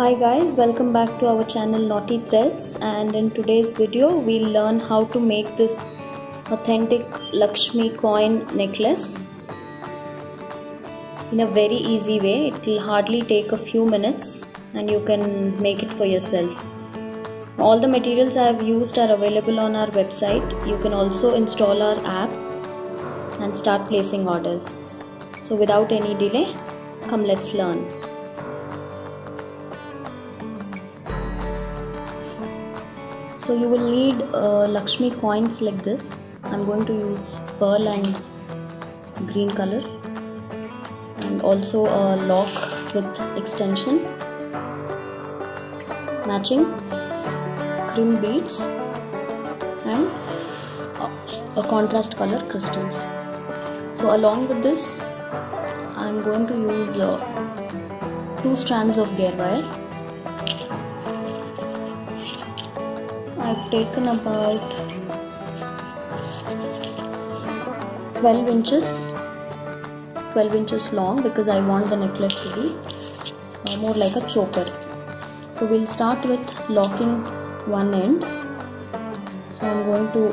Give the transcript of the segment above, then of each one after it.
Hi guys, welcome back to our channel Naughty Threads, and in today's video we'll learn how to make this authentic Lakshmi coin necklace in a very easy way. It will hardly take a few minutes and you can make it for yourself. All the materials I have used are available on our website. You can also install our app and start placing orders. So without any delay, come let's learn. So you will need Lakshmi coins like this. I'm going to use pearl and green color, and also a lock with extension, matching cream beads and a contrast color crystals. So along with this, I'm going to use 2 strands of gear wire. I've taken about 12 inches long because I want the necklace to be more like a choker. So we'll start with locking one end. So I'm going to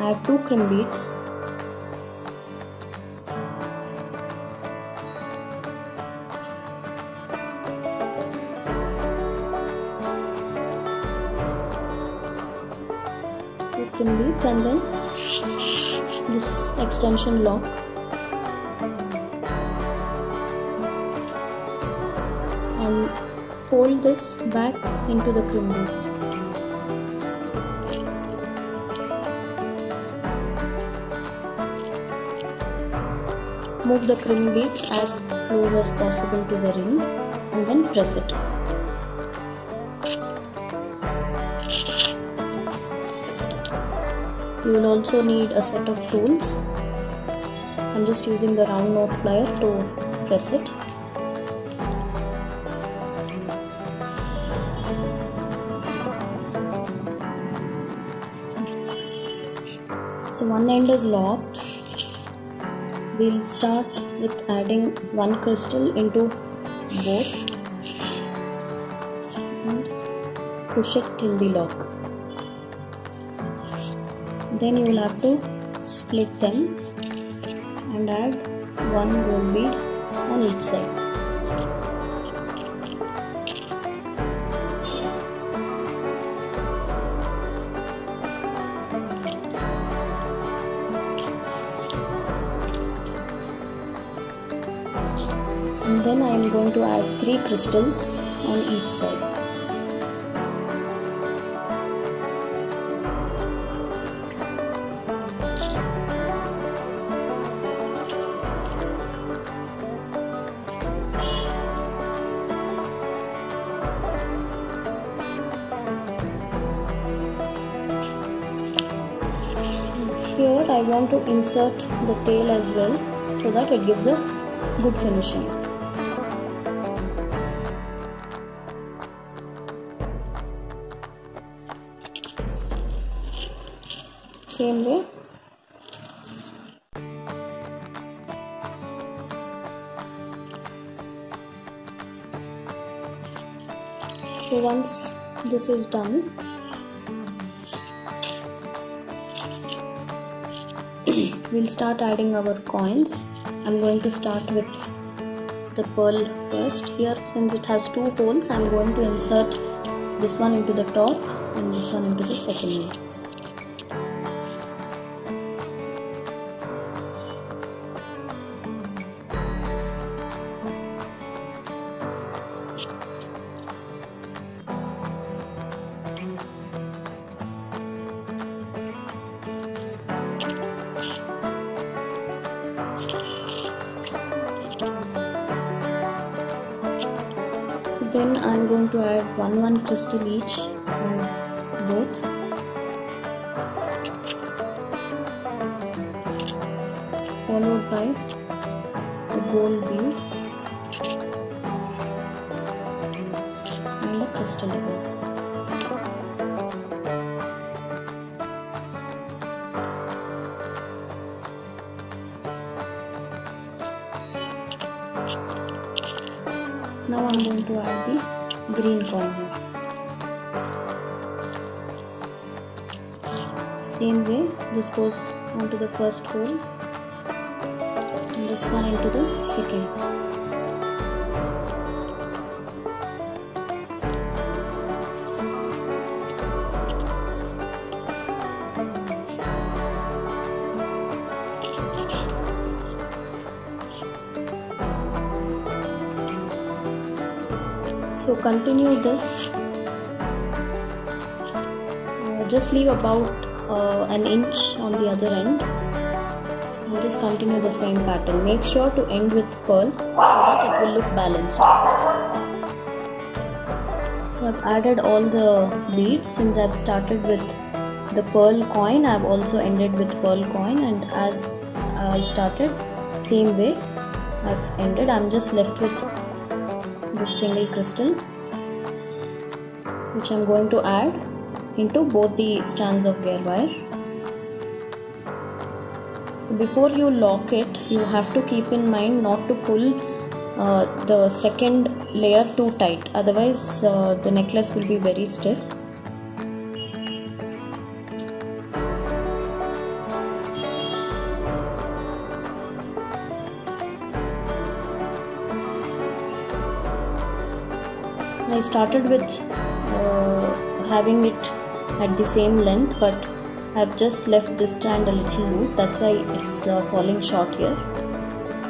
add 2 cream beads. Beads and then this extension lock, and fold this back into the cream beads. Move the cream beads as close as possible to the ring and then press it. You will also need a set of tools. I'm just using the round nose plier to press it. So one end is locked. We'll start with adding 1 crystal into both and push it till the lock. Then you will have to split them and add 1 gold bead on each side. And then I am going to add 3 crystals on each side. Here I want to insert the tail as well so that it gives a good finishing. Same way. So once this is done, we'll start adding our coins. I'm going to start with the pearl first. Here, since it has 2 holes, I'm going to insert this one into the top and this one into the second one. Then I'm going to add 1 crystal each on both. Followed by a gold bead and a crystal above. Now I'm going to add the green coin here. Same way, this goes onto the first hole and this one into the second. So continue this, just leave about an inch on the other end and just continue the same pattern. Make sure to end with pearl so that it will look balanced. So I've added all the beads. Since I've started with the pearl coin, I've also ended with pearl coin, and as I started, same way I've ended. I'm just left with this single crystal, which I'm going to add into both the strands of gear wire. Before you lock it, you have to keep in mind not to pull the second layer too tight, otherwise the necklace will be very stiff. I started with having it at the same length, but I've just left this strand a little loose. That's why it's falling short here.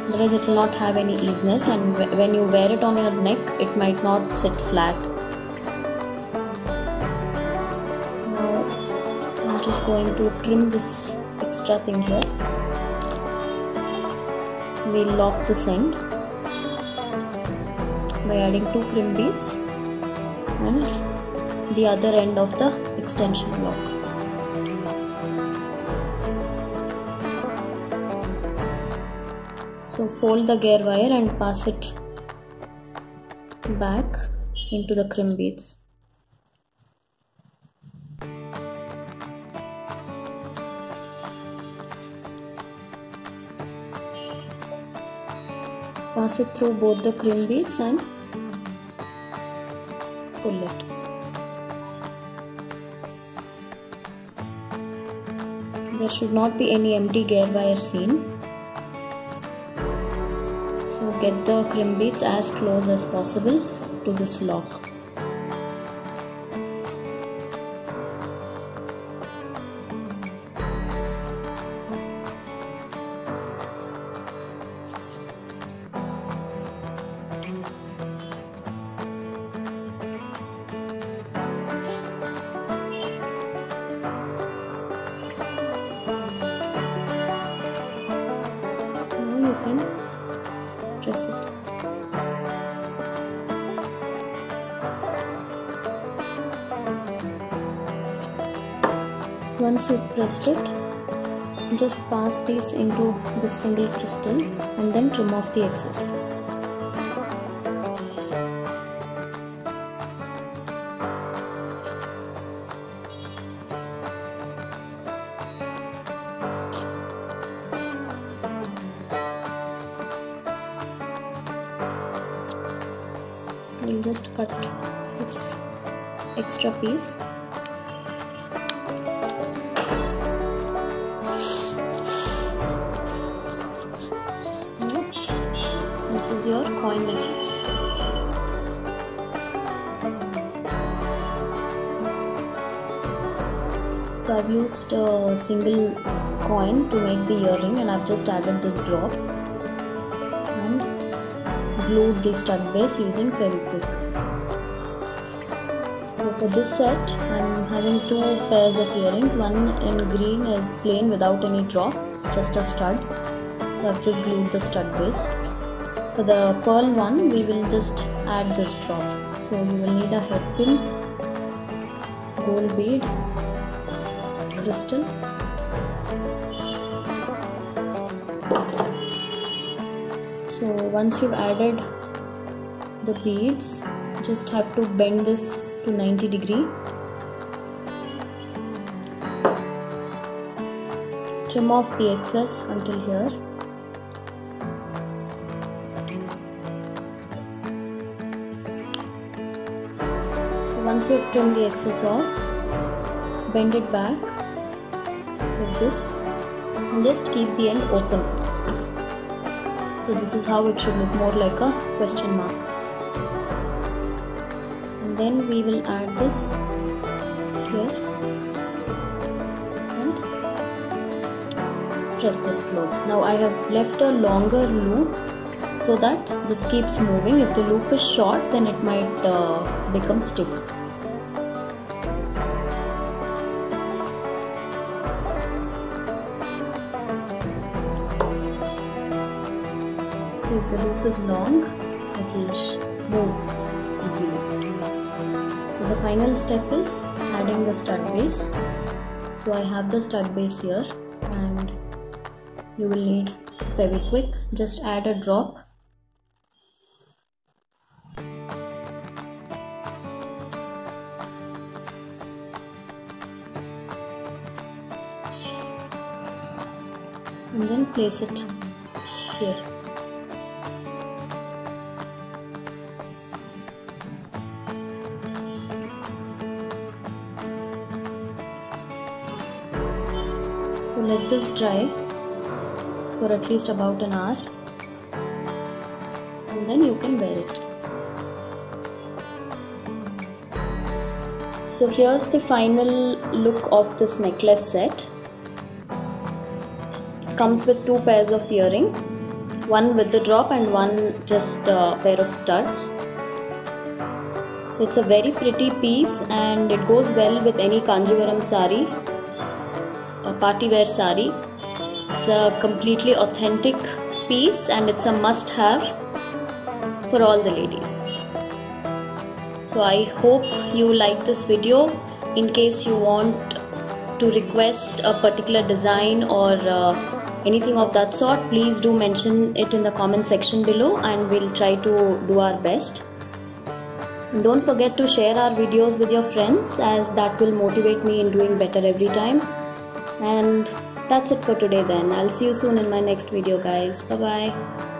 Otherwise it will not have any easiness, and when you wear it on your neck, it might not sit flat. Now I'm just going to trim this extra thing here. We'll lock this end by adding 2 crimp beads and the other end of the extension block. So fold the gear wire and pass it back into the crimp beads. Pass it through both the crimp beads and pull it. There should not be any empty gear wire seen. So get the crimp beads as close as possible to this lock. You can press it. Once you've pressed it, just pass these into this single crystal and then trim off the excess. We'll just cut this extra piece. This is your coin necklace. So I've used a single coin to make the earring, and I've just added this drop and glued the stud base using Fevikwik. So for this set, I'm having 2 pairs of earrings. One in green is plain without any drop, it's just a stud. So I've just glued the stud base. For the pearl one, we will just add this drop. So you will need a hairpin, gold bead, crystal, so once you've added the beads, just have to bend this to 90 degree. Trim off the excess until here. once you have trimmed the excess off, bend it back like this and just keep the end open. So this is how it should look, more like a question mark. And then we will add this here and press this close. Now I have left a longer loop so that this keeps moving. If the loop is short, then it might become stiff. If the loop is long, it will move easily. So the final step is adding the stud base. So I have the stud base here, and you will need Fevikwik. Just add a drop. And then place it here. So let this dry for at least about an hour, and then you can wear it. So here's the final look of this necklace set. It comes with 2 pairs of earring, one with the drop and one just a pair of studs. So it's a very pretty piece and it goes well with any Kanjivaram sari, a party wear sari. It's a completely authentic piece and it's a must have for all the ladies. So I hope you like this video. In case you want to request a particular design or anything of that sort, please do mention it in the comment section below and we'll try to do our best. And don't forget to share our videos with your friends, as that will motivate me in doing better every time. And that's it for today then. I'll see you soon in my next video, guys. Bye bye.